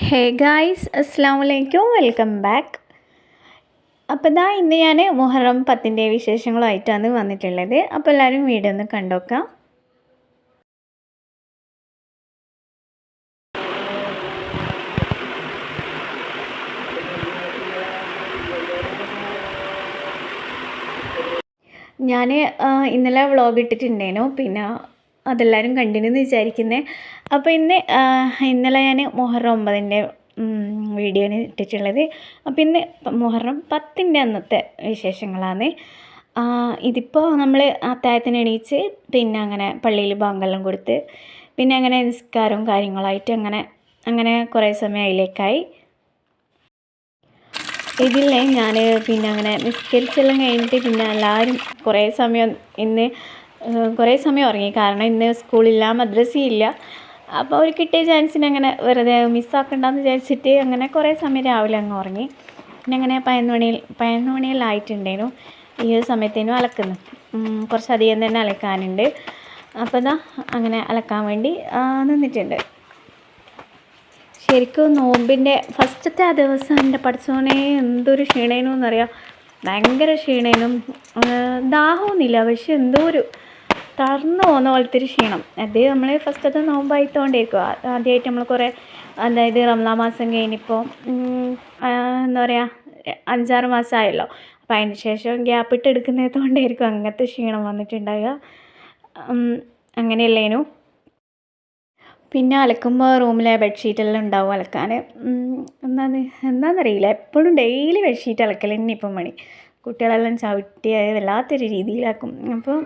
Hey guys, അസ്സാം വലൈക്കും, welcome back. അപ്പോൾ ഇന്ന് ഞാൻ മുഹറം 10ൻ്റെ വിശേഷങ്ങളുമായിട്ടാണ് വന്നിട്ടുള്ളത്. അപ്പോൾ എല്ലാവരും വീഡിയോ ഒന്ന് കണ്ടോക്കാം. ഞാൻ ഇന്നലെ വ്ളോഗ് ഇട്ടിട്ടുണ്ടേനു, പിന്നെ അതെല്ലാവരും കണ്ടിരുന്നു വിചാരിക്കുന്നത്. അപ്പോൾ ഇന്നലെ ഞാൻ മുഹറം 9ൻ്റെ വീഡിയോ ഇട്ടിട്ടുള്ളത്. അപ്പോൾ ഇന്ന് മുഹറം 10ൻ്റെ അന്നത്തെ വിശേഷങ്ങളാണ്. ഇതിപ്പോൾ നമ്മൾ അത്താഴത്തിന് എണീച്ച് പിന്നെ അങ്ങനെ പള്ളിയിൽ ബാങ്കെല്ലാം കൊടുത്ത് പിന്നെ അങ്ങനെ നിസ്കാരവും കാര്യങ്ങളായിട്ട് അങ്ങനെ കുറേ സമയം അതിലേക്കായി. ഇതില്ലേ ഞാൻ പിന്നെ അങ്ങനെ നിസ്കരിച്ചെല്ലാം കഴിഞ്ഞിട്ട് പിന്നെ എല്ലാവരും കുറേ സമയം ഉറങ്ങി. കാരണം ഇന്ന് സ്കൂളില്ല, മദ്രസയില്ല. അപ്പോൾ അവർ കിട്ടിയ ചാൻസിന് അങ്ങനെ വെറുതെ മിസ്സാക്കണ്ടെന്ന് വിചാരിച്ചിട്ട് അങ്ങനെ കുറേ സമയം രാവിലെ അങ്ങ് ഉറങ്ങി. പിന്നെ അങ്ങനെ 11 മണിയെല്ലാം ആയിട്ടുണ്ടേനു. ഈ ഒരു സമയത്തേനും അലക്കുന്നു, കുറച്ചധികം തന്നെ അലക്കാനുണ്ട്. അപ്പോൾ അങ്ങനെ അലക്കാൻ വേണ്ടി നിന്നിട്ടുണ്ട്. ശരിക്കും നോമ്പിൻ്റെ ഫസ്റ്റത്തെ ആ ദിവസം എൻ്റെ പഠിച്ചോനെ എന്തൊരു ക്ഷീണേനു എന്നറിയാം. ഭയങ്കര ക്ഷീണേനും, ദാഹമൊന്നുമില്ല, പക്ഷെ എന്തോ ഒരു തളർന്നു പോകുന്ന പോലത്തെ ഒരു ക്ഷീണം. അത് നമ്മൾ ഫസ്റ്റത്തെ നോമ്പായിത്തോണ്ടിരിക്കും. ആദ്യമായിട്ട് നമ്മൾ കുറേ അതായത് റമദാൻ മാസം കഴിഞ്ഞിപ്പോൾ എന്താ പറയുക 5-6 മാസമായല്ലോ. അപ്പോൾ അതിന് ശേഷം ഗ്യാപ്പിട്ട് എടുക്കുന്നതുകൊണ്ടായിരിക്കും അങ്ങനത്തെ ക്ഷീണം വന്നിട്ടുണ്ടാവുക. അങ്ങനെയല്ലേനു. പിന്നെ അലക്കുമ്പോൾ റൂമിലെ ബെഡ്ഷീറ്റെല്ലാം ഉണ്ടാവും അലക്കാൻ. എന്താണെന്നറിയില്ല, എപ്പോഴും ഡെയിലി ബെഡ്ഷീറ്റ് അലക്കൽ തന്നെ ഇപ്പം മണി. കുട്ടികളെല്ലാം ചവിട്ടി വല്ലാത്തൊരു രീതിയിലാക്കും. അപ്പോൾ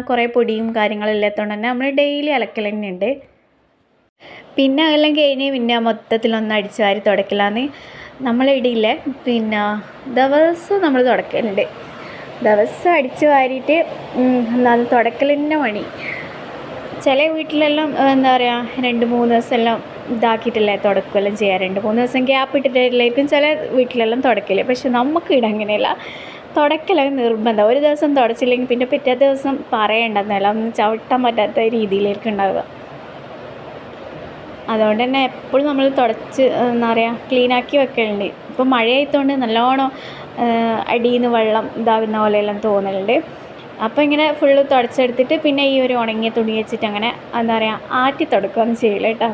കുറേ പൊടിയും കാര്യങ്ങളെല്ലാം ഇല്ലാത്തതുകൊണ്ട് തന്നെ നമ്മൾ ഡെയിലി അലക്കൽ തന്നെ ഉണ്ട്. പിന്നെ അതെല്ലാം കഴിഞ്ഞ് പിന്നെ മൊത്തത്തിലൊന്ന് അടിച്ചു വാരി തുടക്കലാന്ന് നമ്മളിടയില്ലേ. പിന്നെ ദിവസവും നമ്മൾ തുടക്കലുണ്ട്. ദിവസം അടിച്ചു വാരിയിട്ട് അത് തുടക്കൽ തന്നെ പണി. ചില വീട്ടിലെല്ലാം എന്താ പറയുക 2-3 ദിവസമെല്ലാം ഇതാക്കിയിട്ടല്ലേ തുടക്കുകയെല്ലാം ചെയ്യാം. 2-3 ദിവസം ഗ്യാപ്പ് ഇട്ടിട്ടായിരിക്കും ചില വീട്ടിലെല്ലാം തുടക്കില്ല. പക്ഷെ നമുക്കിവിടെ അങ്ങനെയല്ല, തുടക്കലൊക്കെ നിർബന്ധം. ഒരു ദിവസം തുടച്ചില്ലെങ്കിൽ പിന്നെ പിറ്റേ ദിവസം പറയേണ്ടെന്നല്ല, ഒന്നും ചവിട്ടാൻ പറ്റാത്ത രീതിയിലായിരിക്കും ഉണ്ടാവുക. അതുകൊണ്ട് തന്നെ എപ്പോഴും നമ്മൾ തുടച്ച് എന്താ പറയുക ക്ലീനാക്കി വെക്കലുണ്ട്. ഇപ്പോൾ മഴയായതുകൊണ്ട് നല്ലോണം അടിയിൽ നിന്ന് വെള്ളം ഇതാകുന്ന പോലെയെല്ലാം തോന്നലുണ്ട്. അപ്പോൾ ഇങ്ങനെ ഫുള്ള് തുടച്ചെടുത്തിട്ട് പിന്നെ ഈ ഒരു ഉണങ്ങിയ തുണി വെച്ചിട്ട് അങ്ങനെ എന്താ പറയുക ആറ്റി തുടക്കുകയൊന്നും ചെയ്യില്ല കേട്ടോ.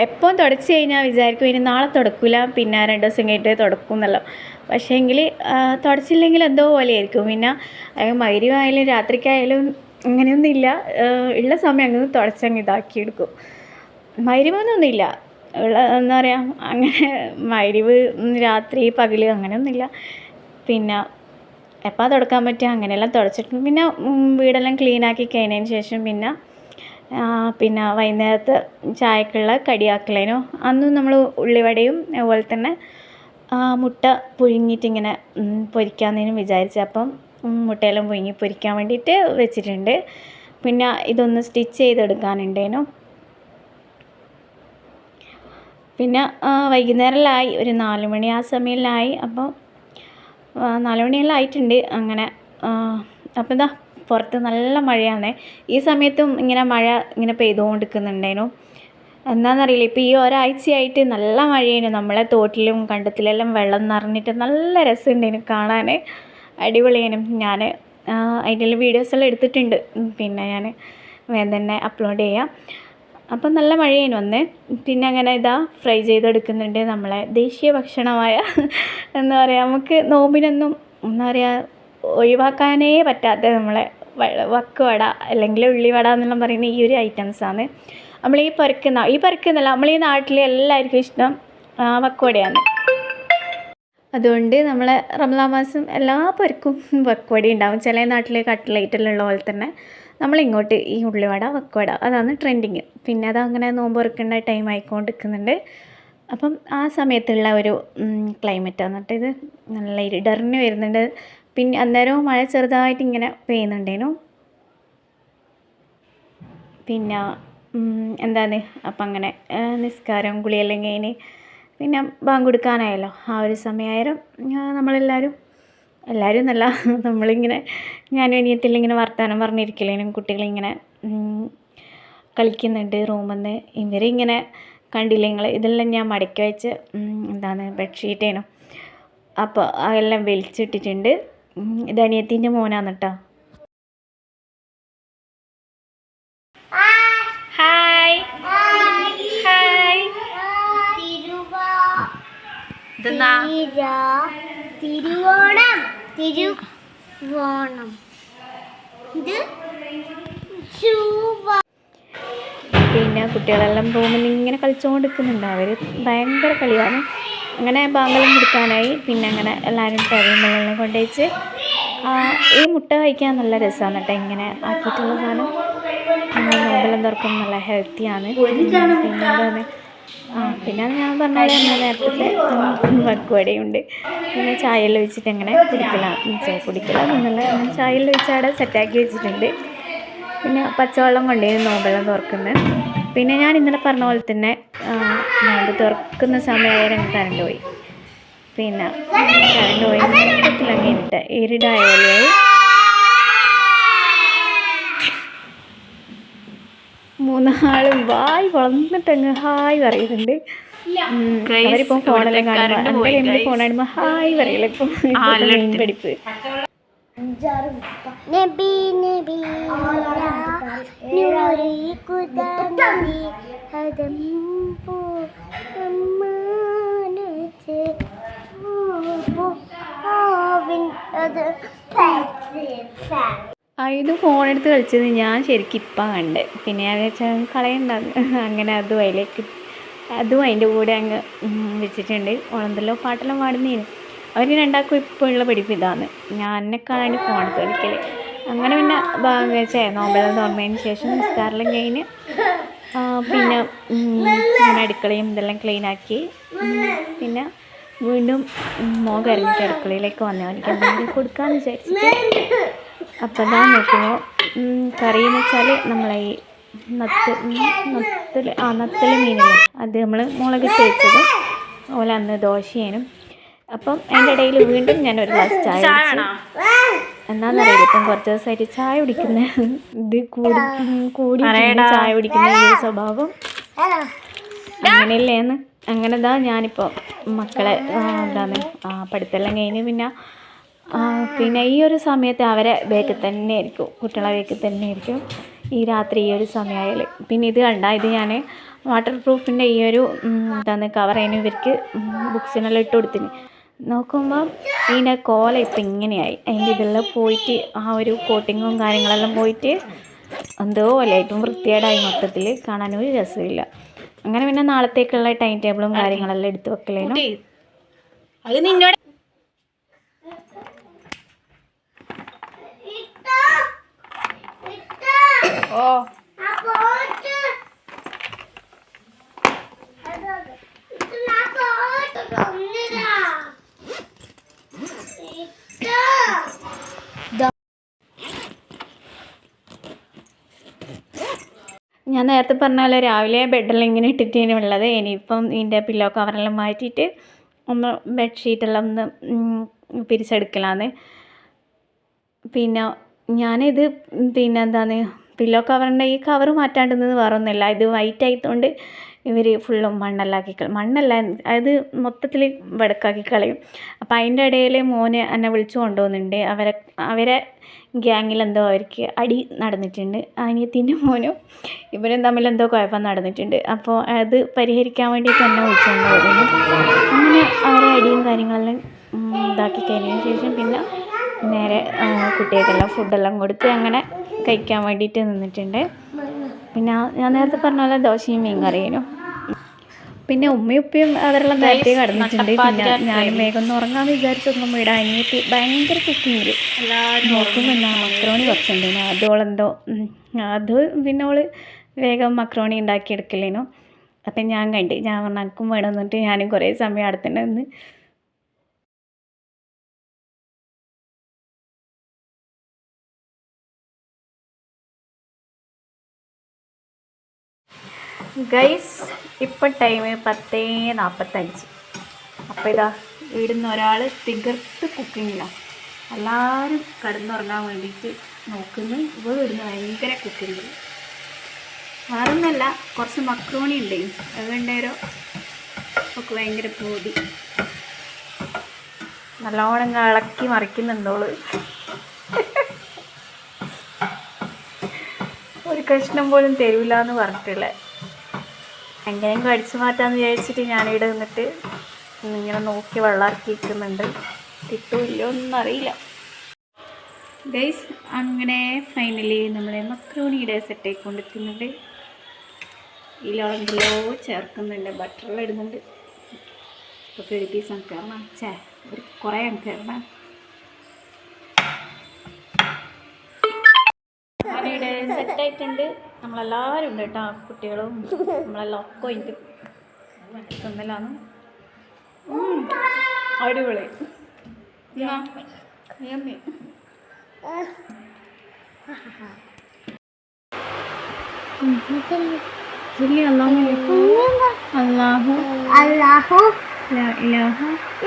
എപ്പോൾ തുടച്ച് കഴിഞ്ഞാൽ വിചാരിക്കും ഇനി നാളെ തുടക്കില്ല, പിന്നെ 2 ദിവസം കഴിഞ്ഞിട്ട് തുടക്കും എന്നല്ലോ. പക്ഷേ എങ്കിൽ തുടച്ചില്ലെങ്കിൽ എന്തോ പോലെയായിരിക്കും. പിന്നെ മഗ്‌രിബായാലും രാത്രിക്കായാലും അങ്ങനെയൊന്നുമില്ല, ഉള്ള സമയം അങ്ങനെ തുടച്ചങ്ങ് ഇതാക്കിയെടുക്കും. മഗ്‌രിബൊന്നുമില്ല എന്താ പറയുക അങ്ങനെ മഗ്‌രിബ് രാത്രി പകൽ അങ്ങനെയൊന്നുമില്ല. പിന്നെ എപ്പോൾ തുടക്കാൻ പറ്റുക അങ്ങനെയെല്ലാം തുടച്ചിട്ട് പിന്നെ വീടെല്ലാം ക്ലീനാക്കി കഴിഞ്ഞതിന് ശേഷം പിന്നെ വൈകുന്നേരത്തെ ചായക്കുള്ള കടിയാക്കലേനു. അന്നും നമ്മൾ ഉള്ളിവടയും അതുപോലെ തന്നെ മുട്ട പുഴുങ്ങിയിട്ടിങ്ങനെ പൊരിക്കാമെന്നതിനും വിചാരിച്ചു. അപ്പം മുട്ടയെല്ലാം പുഴുങ്ങി പൊരിക്കാൻ വേണ്ടിയിട്ട് വെച്ചിട്ടുണ്ട്. പിന്നെ ഇതൊന്ന് സ്റ്റിച്ച് ചെയ്തെടുക്കാനുണ്ടേനു. പിന്നെ വൈകുന്നേരമെല്ലാം ഒരു 4 മണി ആ സമയമെല്ലാം. അപ്പോൾ 4 മണിയെല്ലാം ആയിട്ടുണ്ട്. അങ്ങനെ അപ്പോൾ പുറത്ത് നല്ല മഴയാണ്. ഈ സമയത്തും ഇങ്ങനെ മഴ ഇങ്ങനെ പെയ്തുകൊണ്ടിരിക്കുന്നുണ്ടേനു. എന്താണെന്നറിയില്ല, ഇപ്പോൾ ഈ ഒരാഴ്ചയായിട്ട് നല്ല മഴയാണ്. നമ്മളെ തോട്ടിലും കണ്ടത്തിലെല്ലാം വെള്ളം നിറഞ്ഞിട്ട് നല്ല രസമുണ്ടേനു കാണാൻ, അടിപൊളിയേനും. ഞാൻ അതിൻ്റെ വീഡിയോസെല്ലാം എടുത്തിട്ടുണ്ട്, പിന്നെ ഞാൻ വേഗം തന്നെ അപ്ലോഡ് ചെയ്യാം. അപ്പം നല്ല മഴയേനു വന്ന്. പിന്നെ അങ്ങനെ ഫ്രൈ ചെയ്തെടുക്കുന്നുണ്ട് നമ്മളെ ദേശീയ ഭക്ഷണമായ എന്താ പറയുക നമുക്ക് നോമ്പിനൊന്നും എന്താ പറയുക ഒഴിവാക്കാനേ പറ്റാത്ത നമ്മളെ വക്കുവട അല്ലെങ്കിൽ ഉള്ളിവട എന്നെല്ലാം പറയുന്ന ഈ ഒരു ഐറ്റംസാണ്. നമ്മൾ ഈ പരക്കുന്നല്ല, നമ്മൾ ഈ നാട്ടിലെ എല്ലാവർക്കും ഇഷ്ടം വക്കുവടയാണ്. അതുകൊണ്ട് നമ്മളെ റമദാൻ മാസം എല്ലാ പേർക്കും വക്കുവട ഉണ്ടാവും. ചില നാട്ടിൽ കട്ട്ലേറ്റെല്ലാം ഉള്ള പോലെ തന്നെ നമ്മളിങ്ങോട്ട് ഈ ഉള്ളിവട വക്കുവട അതാണ് ട്രെൻഡിങ്. പിന്നെ അതങ്ങനെ നോമ്പ് തുറക്കേണ്ട ടൈം ആയിക്കൊണ്ടിരിക്കുന്നുണ്ട്. അപ്പം ആ സമയത്തുള്ള ഒരു ക്ലൈമറ്റാണ് കേട്ടോ ഇത്. നല്ല ഇരുടറിഞ്ഞ് വരുന്നുണ്ട്. പിന്നെ അന്നേരവും മഴ ചെറുതായിട്ട് ഇങ്ങനെ പെയ്യുന്നുണ്ടേനു. പിന്നെ എന്താണ് അപ്പം അങ്ങനെ നിസ്കാരം കുളിയെല്ലാം കഴിഞ്ഞ് പിന്നെ ബാങ്ക് കൊടുക്കാനായല്ലോ. ആ ഒരു സമയമായാലും നമ്മളെല്ലാവരും എന്നല്ല, നമ്മളിങ്ങനെ ഞാനും അനിയത്തിലിങ്ങനെ വർത്തമാനം പറഞ്ഞിരിക്കലേനും കുട്ടികളിങ്ങനെ കളിക്കുന്നുണ്ട് റൂമിൽ നിന്ന്. ഇവരിങ്ങനെ കണ്ടില്ല നിങ്ങൾ, ഇതെല്ലാം ഞാൻ മടക്കി വെച്ച് എന്താണ് ബെഡ്ഷീറ്റേനു. അപ്പോൾ അതെല്ലാം വലിച്ചിട്ടിട്ടുണ്ട്. ഇത് അനിയത്തിൻ്റെ മോനാണ് കേട്ടോ. Hi hi. ഇതെന്നാ തിരുവോണം. ഇത് പിന്നെ കുട്ടികളെല്ലാം റൂമിൽ ഇങ്ങനെ കളിച്ചുകൊണ്ടിരിക്കുന്നുണ്ട്. അവർ ഭയങ്കര കളിയാണ്. അങ്ങനെ ബാങ്കെല്ലാം കൊടുക്കാനായി. പിന്നെ അങ്ങനെ എല്ലാവരും ടേബിളിലെല്ലാം കൊണ്ടുവച്ച് ഈ മുട്ട കഴിക്കാൻ നല്ല രസമാണ് കേട്ടോ. ഇങ്ങനെ ആക്കിയിട്ടുള്ള സാധനം നോമ്പെല്ലാം തുറക്കും നല്ല ഹെൽത്തിയാണ്. പിന്നെ പിന്നെ ഞാൻ പറഞ്ഞ പോലെ നേരത്തെ വക്കുവടയുണ്ട്. പിന്നെ ചായയെല്ലാം വെച്ചിട്ട് അങ്ങനെ കുടിക്കലാന്നല്ല, ചായയെല്ലാം വെച്ച് അവിടെ സെറ്റാക്കി വെച്ചിട്ടുണ്ട്. പിന്നെ പച്ചവെള്ളം കൊണ്ടുപോയി നോമ്പെല്ലാം തുറക്കുന്നത്. പിന്നെ ഞാൻ ഇന്നലെ പറഞ്ഞ പോലെ തന്നെ നോമ്പ് തുറക്കുന്ന സമയമായാലും കറണ്ട് പോയി. പിന്നെ കറണ്ട് പോയി മൊത്തത്തിലങ്ങിട്ട് ഇരുടായ പോലെയായി. മൂന്നാളും വായി വളർന്നിട്ടങ്ങ് ഹായ് പറയുന്നുണ്ട്. അവരിപ്പം ഫോണെല്ലാം കാണുമ്പോൾ എൻ്റെ ഫോൺ കാണുമ്പോൾ ഹായ് പറയില്ല. ഇപ്പം മെയിൻ പഠിപ്പ് ഇത് ഫോണെടുത്ത് കളിച്ചത് ഞാൻ ശരിക്കും ഇപ്പം കണ്ട്. പിന്നെ ഞാൻ വെച്ചാൽ കളയുണ്ടാകും. അങ്ങനെ അതും അതിലേക്ക് അതും അതിൻ്റെ കൂടെ അങ്ങ് വെച്ചിട്ടുണ്ട്. ഓളെന്തല്ലോ പാട്ടെല്ലാം പാടുന്നതിന് അവർ രണ്ടാൾക്കും ഇപ്പോൾ ഉള്ള പഠിപ്പ് ഇതാണ്. ഞാൻ എന്നെക്കാളാണ് ഫോണെടുത്ത് കളിക്കൽ. അങ്ങനെ പിന്നെ വെച്ചേ നോമ്പെല്ലാം തുറന്നതിന് ശേഷം നിസ്കാരെല്ലാം കഴിഞ്ഞ് പിന്നെ ഇങ്ങനെ അടുക്കളയും ഇതെല്ലാം ക്ലീനാക്കി. പിന്നെ വീണ്ടും കരഞ്ഞിട്ട് അടുക്കളയിലേക്ക് വന്നു. എനിക്ക് എന്തെങ്കിലും കൊടുക്കാമെന്ന് വിചാരിച്ചിട്ട്. അപ്പോൾ ഞാൻ നോക്കുമ്പോൾ കറിയെന്ന് വെച്ചാൽ നമ്മളെ ഈ നത്തൽ മീനില്ലേ, അത് നമ്മൾ മുളകിട്ട് വെച്ചത് അതുപോലെ അന്ന് ദോശയേനും. അപ്പം അതിൻ്റെ ഇടയിൽ വീണ്ടും ഞാനൊരു ഗ്ലാസ് ചായ കുടിച്ചു. എന്നാന്നറിയില്ല, ഇപ്പം കുറച്ച് ദിവസമായിട്ട് ചായ കുടിക്കുന്ന ഇത് കൂടി ചായ കുടിക്കുന്ന ഈ ഒരു സ്വഭാവം അങ്ങനെയല്ലേന്ന്. അങ്ങനെ ഞാനിപ്പോൾ മക്കളെ എന്താണ് പഠിത്തെല്ലാം കഴിഞ്ഞ് പിന്നെ ഈ ഒരു സമയത്ത് അവരെ ബേക്കിൽ തന്നെ ആയിരിക്കും, കുട്ടികളെ ബേക്കിൽ തന്നെ ആയിരിക്കും ഈ രാത്രി ഈ ഒരു സമയമായാൽ. പിന്നെ ഇത് ഇത് ഞാൻ വാട്ടർ പ്രൂഫിൻ്റെ ഈ ഒരു കവർ അതിന് ഇവർക്ക് ബുക്സിനെല്ലാം ഇട്ട് കൊടുത്തിന്. നോക്കുമ്പം ഇതിൻ്റെ കോല ഇപ്പം ഇങ്ങനെയായി. അതിൻ്റെ ഇതെല്ലാം പോയിട്ട് ആ ഒരു കോട്ടിങ്ങും കാര്യങ്ങളെല്ലാം പോയിട്ട് എന്തോ പോലെ ഇപ്പം വൃത്തികേടായി, മൊത്തത്തിൽ കാണാനൊരു രസമില്ല. അങ്ങനെ പിന്നെ നാളത്തേക്കുള്ള ടൈം ടേബിളും കാര്യങ്ങളെല്ലാം എടുത്ത് വെക്കലേനു. അത് നിന്നോട് ഞാൻ നേരത്തെ പറഞ്ഞ പോലെ രാവിലെ ബെഡെല്ലാം ഇങ്ങനെ ഇട്ടിട്ടാണ് ഉള്ളത്. ഇനിയിപ്പം ഇതിൻ്റെ പില്ലോ കവറെല്ലാം മാറ്റിയിട്ട് ഒന്ന് ബെഡ്ഷീറ്റെല്ലാം ഒന്ന് പിരിച്ചെടുക്കലാന്ന്. പിന്നെ ഞാനിത് എന്താണ് പില്ലോ കവറിൻ്റെ ഈ കവർ മാറ്റാണ്ടെന്ന് വേറെ ഒന്നുമില്ല. ഇത് വൈറ്റ് ആയതുകൊണ്ട് ഇവർ ഫുള്ളും മണ്ണല്ല അത് മൊത്തത്തിൽ വെടക്കാക്കി കളയും. അപ്പം അതിൻ്റെ ഇടയിൽ മോനെ എന്നെ വിളിച്ചു കൊണ്ടുപോകുന്നുണ്ട്. അവരെ ഗ്യാങ്ങിലെന്തോ അവർക്ക് അടി നടന്നിട്ടുണ്ട്. അനിയത്തിൻ്റെ മോനും ഇവരും തമ്മിൽ എന്തോ കുഴപ്പം നടന്നിട്ടുണ്ട്. അപ്പോൾ അത് പരിഹരിക്കാൻ വേണ്ടിയിട്ട് എന്നെ വിളിച്ചുകൊണ്ട് പോകുന്നു. അങ്ങനെ അവരെ അടിയും കാര്യങ്ങളെല്ലാം ഇതാക്കി കഴിഞ്ഞതിന് ശേഷം പിന്നെ നേരെ കുട്ടികൾക്കെല്ലാം ഫുഡെല്ലാം കൊടുത്ത് അങ്ങനെ കഴിക്കാൻ വേണ്ടിയിട്ട് നിന്നിട്ടുണ്ട്. പിന്നെ ഞാൻ നേരത്തെ പറഞ്ഞ പോലെ ദോശയും മീൻ കറിയേനും. പിന്നെ ഉമ്മയും ഉപ്പയും അവരെല്ലാം നേരത്തെ കടന്നിട്ടുണ്ട്. പിന്നെ ഞാൻ വേഗം ഒന്ന് ഉറങ്ങാമെന്ന് വിചാരിച്ചൊന്നും ഇടാൻ. അനിയത്തി ഭയങ്കര കുക്കിങ്ങിൽ നോക്കും. പിന്നെ മക്രോണി കുറച്ചുണ്ട്, അതോളെന്തോ അത് പിന്നെ ഓള് വേഗം മക്രോണി ഉണ്ടാക്കിയെടുക്കലേനു. അപ്പം ഞാൻ പറഞ്ഞ എനിക്കും വേണം എന്നിട്ട് ഞാനും കുറേ സമയം അവിടെ തന്നെ നിന്ന്. ഗൈസ് ഇപ്പം ടൈം 10:45. അപ്പോൾ ഇതാ ഇവിടുന്ന് ഒരാൾ തികർത്ത് കുക്കിങ്ങിലാണ്. എല്ലാവരും കിടന്നുറങ്ങാൻ വേണ്ടിയിട്ട് നോക്കുന്നു. ഇവ ഇവിടുന്ന് ഭയങ്കര കുക്കിങ്ങിൽ. വേറൊന്നുമല്ല, കുറച്ച് മക്രോണി ഉണ്ട്, അത് വേണ്ടേരോ ഒക്കെ ഭയങ്കര പൂതി. നല്ലോണം ഇളക്കി മറിക്കുന്നുണ്ടോള്. ഒരു കഷ്ണം പോലും തരൂല എന്ന് പറഞ്ഞിട്ടില്ല. എങ്ങനെയും കടിച്ചു മാറ്റാന്ന് വിചാരിച്ചിട്ട് ഞാനിവിടെ നിന്നിട്ട് ഇങ്ങനെ നോക്കി വെള്ളമാക്കി വെക്കുന്നുണ്ട്. കിട്ടൂല്ലോ എന്നറിയില്ല ഗൈസ്. അങ്ങനെ ഫൈനലി നമ്മുടെ മക്രോണിയുടെ സെറ്റായി കൊണ്ടിരിക്കുന്നുണ്ട്. ഇതിലെന്തല്ലോ ചേർക്കുന്നുണ്ട്, ബട്ടറെല്ലാം ഇടുന്നുണ്ട്. ഇപ്പോൾ ഒരു പീസ് നമുക്ക് തരണം, ഒരു കുറേ നമുക്ക് തരണം. ഞാനിവിടെ സെറ്റായിട്ടുണ്ട്. നമ്മളെല്ലാവരും ഉണ്ട് കേട്ടോ, കുട്ടികളും നമ്മളെല്ലാം ഒക്കെ ഉണ്ട്. തിന്നലാണ് അടിപൊളി. അല്ലാഹു അല്ലാഹു ലാ ഇലാഹ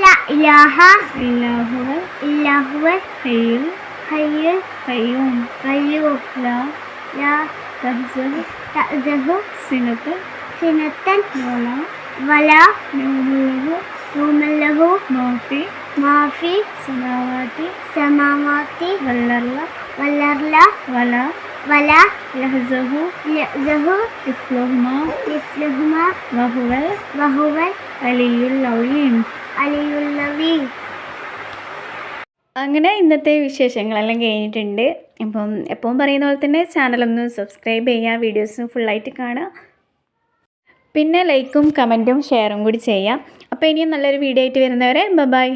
ലാ ഇലാഹ ഇല്ലാഹുവൽ ഇല്ലഹുവൽ ഹയ്യുൽ ഹയ്യുൽ ഖയ്യൂം ഖയ്യൂം ലാ ലാ തഅ്ഖുദുഹു സിനത്തൻ വലാ വലാ നൗമ ലഹു മാഫി സമാവാതി വല്ലർല വലാ വലാ യഹ്സഹു ഇസ്ലഹുമാ വഹുവൽ അലിയുൽ അലീം. അങ്ങനെ ഇന്നത്തെ വിശേഷങ്ങളെല്ലാം കഴിഞ്ഞിട്ടുണ്ട്. അപ്പം എപ്പോഴും പറയുന്ന പോലെ തന്നെ ചാനലൊന്ന് സബ്സ്ക്രൈബ് ചെയ്യുക, വീഡിയോസ് ഫുള്ളായിട്ട് കാണുക, പിന്നെ ലൈക്കും കമൻറ്റും ഷെയറും കൂടി ചെയ്യാം. അപ്പോൾ ഇനിയും നല്ലൊരു വീഡിയോ ആയിട്ട് വരുന്നവരെ ബൈ.